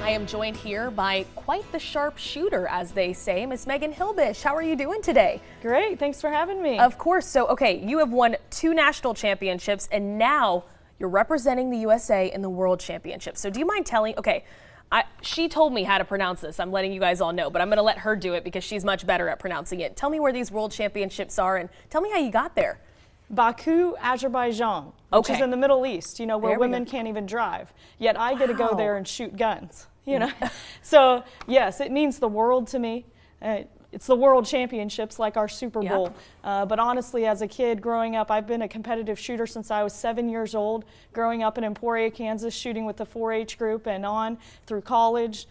I am joined here by quite the sharp shooter, as they say, Miss Megan Hilbish. How are you doing today? Great, thanks for having me. Of course. So, okay, you have won 2 national championships, and now you're representing the USA in the World Championships. So do you mind telling, she told me how to pronounce this. I'm letting you guys all know, but I'm going to let her do it because she's much better at pronouncing it. Tell me where these World Championships are, and tell me how you got there. Baku, Azerbaijan, which is in the Middle East, where women can't even drive. Yet I get to go there and shoot guns, So, yes, it means the world to me. It's the World Championships, like our Super Bowl. But honestly, as a kid growing up, I've been a competitive shooter since I was 7 years old, growing up in Emporia, Kansas, shooting with the 4-H group and on through college.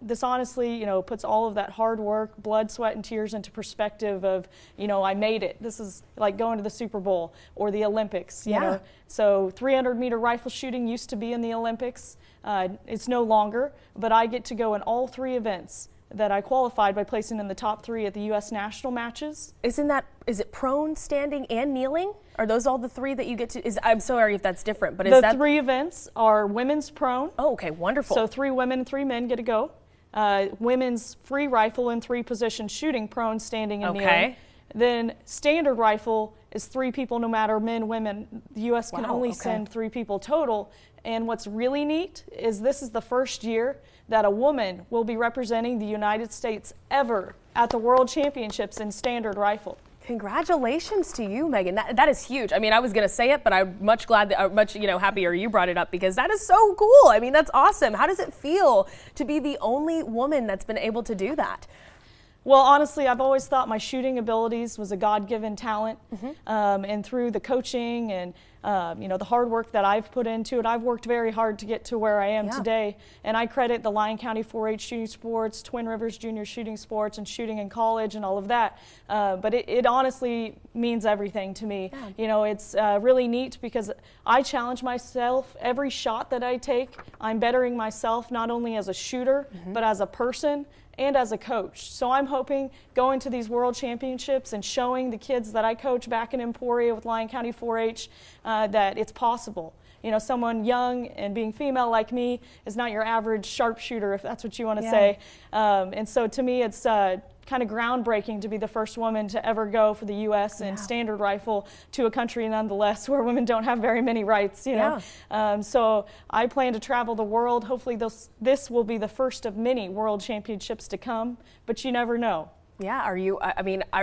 This honestly, puts all of that hard work, blood, sweat, and tears into perspective of, I made it. This is like going to the Super Bowl or the Olympics, you know. So 300-meter rifle shooting used to be in the Olympics. It's no longer, but I get to go in all 3 events that I qualified by placing in the top 3 at the U.S. national matches. Is it prone, standing, and kneeling? Are those all the 3 that you get to? I'm sorry if that's different, but is that? The 3 events are women's prone. Oh, okay, wonderful. So 3 women and 3 men get to go. Women's free rifle in 3 position shooting, prone, standing, and kneeling. Then standard rifle is 3 people, no matter men, women. The U.S. can only send 3 people total. And what's really neat is this is the first year that a woman will be representing the United States ever at the World Championships in standard rifle. Congratulations to you, Megan. That is huge. I mean, I was going to say it, but I'm much happier you brought it up because that is so cool. I mean, that's awesome. How does it feel to be the only woman that's been able to do that? Well, honestly, I've always thought my shooting abilities was a God-given talent, and through the coaching and the hard work that I've put into it, I've worked very hard to get to where I am today. And I credit the Lyon County 4-H shooting sports, Twin Rivers Junior shooting sports, and shooting in college and all of that. But it honestly means everything to me. It's really neat because I challenge myself. Every shot that I take, I'm bettering myself not only as a shooter, but as a person and as a coach. So I'm hoping going to these World Championships and showing the kids that I coach back in Emporia with Lyon County 4-H that it's possible. Someone young and being female like me is not your average sharpshooter, if that's what you want to say. And so to me, it's kind of groundbreaking to be the first woman to ever go for the U.S. in standard rifle to a country nonetheless where women don't have very many rights, So I plan to travel the world. Hopefully this will be the first of many World Championships to come, but you never know. Yeah, are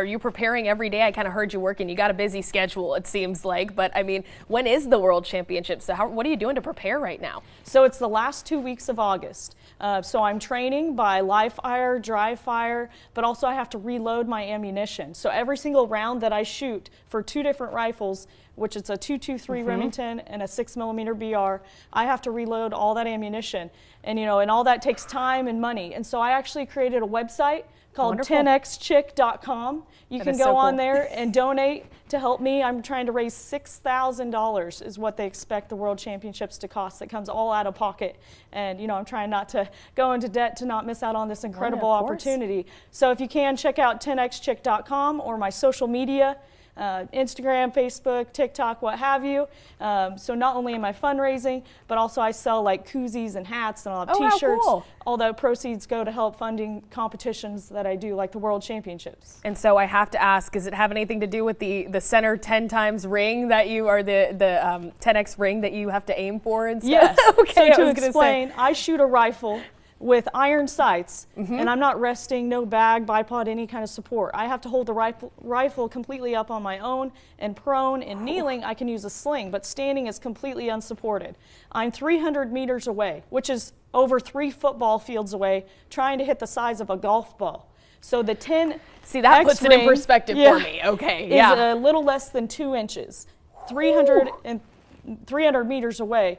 you preparing every day? I kind of heard you working. You got a busy schedule, it seems like, but I mean, when is the World Championship? So what are you doing to prepare right now? So it's the last 2 weeks of August. So I'm training by live fire, dry fire, but also I have to reload my ammunition. So every single round that I shoot for 2 different rifles, which it's a 223 Remington and a 6mm BR, I have to reload all that ammunition. And and all that takes time and money. And so I actually created a website called 10xchick.com. You can go on there and donate to help me. I'm trying to raise $6,000 is what they expect the World Championships to cost. That comes all out of pocket. And I'm trying not to go into debt to not miss out on this incredible opportunity. So if you can, check out 10xchick.com or my social media. Instagram, Facebook, TikTok, what have you. So not only am I fundraising, but also I sell like koozies and hats, and I'll have t-shirts. Cool. All the proceeds go to help funding competitions that I do, like the World Championships. And so I have to ask, does it have anything to do with the center 10 times ring that you, or the 10X ring that you have to aim for and stuff? Yes. Okay, so to explain, I shoot a rifle with iron sights, and I'm not resting, no bag, bipod, any kind of support. I have to hold the rifle completely up on my own, and prone and kneeling I can use a sling, but standing is completely unsupported. I'm 300 meters away, which is over 3 football fields away, trying to hit the size of a golf ball. So the 10 See, that puts it in perspective for me. Okay, is a little less than 2 inches. 300 meters away.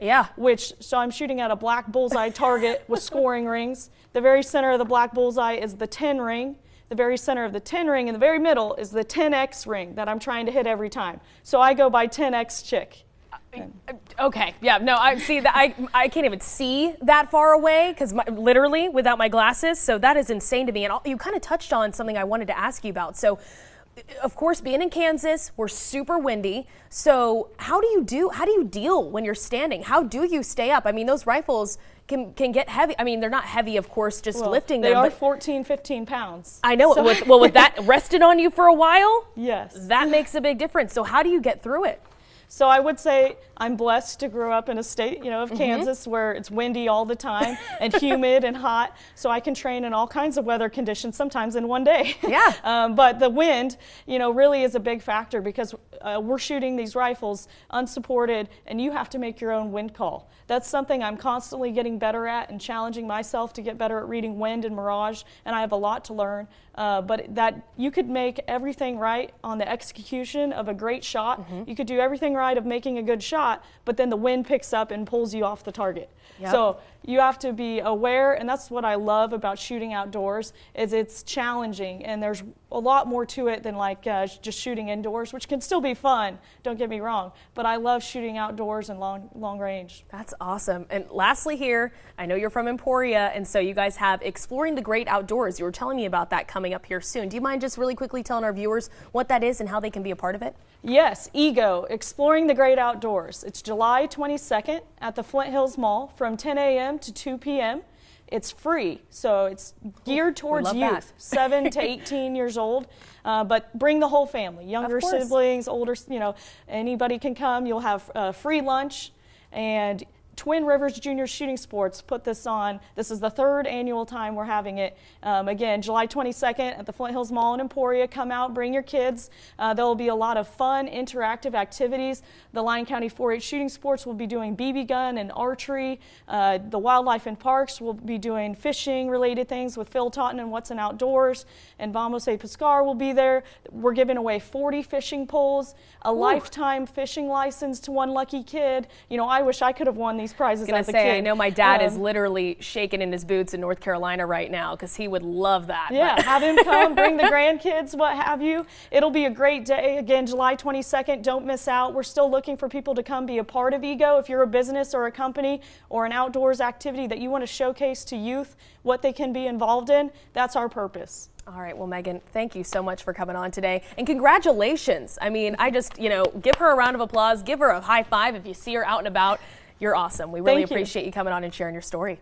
So I'm shooting at a black bullseye target with scoring rings. The very center of the black bullseye is the 10 ring. The very center of the 10 ring in the very middle is the 10X ring that I'm trying to hit every time. So I go by 10X Chick. Okay, yeah, no, I see that. I can't even see that far away because literally without my glasses. So that is insane to me. And you kind of touched on something I wanted to ask you about. So of course, being in Kansas, we're super windy. So how do you deal when you're standing? How do you stay up? I mean, those rifles, can get heavy. I mean, they're not heavy, of course, just lifting them. They are 14, 15 pounds. I know. So. With that rested on you for a while, yes, that makes a big difference. So how do you get through it? So I would say I'm blessed to grow up in a state, you know, of Kansas where it's windy all the time and humid and hot. So I can train in all kinds of weather conditions, sometimes in one day. Yeah. But the wind, you know, really is a big factor because we're shooting these rifles unsupported and you have to make your own wind call. That's something I'm constantly getting better at and challenging myself to get better at reading wind and mirage, and I have a lot to learn. But that you could make everything right on the execution of a great shot. You could do everything right of making a good shot, but then the wind picks up and pulls you off the target. Yep. So you have to be aware, and that's what I love about shooting outdoors, is it's challenging, and there's a lot more to it than like just shooting indoors, which can still be fun, don't get me wrong, but I love shooting outdoors and long range. That's awesome. And lastly here, I know you're from Emporia, and so you guys have Exploring the Great Outdoors. You were telling me about that coming up here soon. Do you mind just really quickly telling our viewers what that is and how they can be a part of it? Yes, EGO, Exploring the Great Outdoors. It's July 22nd at the Flint Hills Mall from 10 a.m. to 2 p.m. It's free, so it's geared towards youth, 7 to 18 years old, but bring the whole family, younger siblings, older, you know, anybody can come. You'll have free lunch, and Twin Rivers Junior Shooting Sports put this on. This is the 3rd annual time we're having it. Again, July 22nd at the Flint Hills Mall in Emporia. Come out, bring your kids. There will be a lot of fun, interactive activities. The Lyon County 4-H Shooting Sports will be doing BB gun and archery. The Wildlife and Parks will be doing fishing-related things with Phil Totten and What's in Outdoors. And Vamos a Pescar will be there. We're giving away 40 fishing poles, a lifetime fishing license to one lucky kid. You know, I wish I could have won these prizes as a kid. I know my dad is literally shaking in his boots in North Carolina right now because he would love that. Yeah, have him come, bring the grandkids, what have you. It'll be a great day. Again, July 22nd, don't miss out. We're still looking for people to come be a part of EGO. If you're a business or a company or an outdoors activity that you want to showcase to youth what they can be involved in, that's our purpose. All right, well, Megan, thank you so much for coming on today, and congratulations. I mean, I just, you know, give her a round of applause, give her a high five if you see her out and about. You're awesome. We really appreciate you coming on and sharing your story.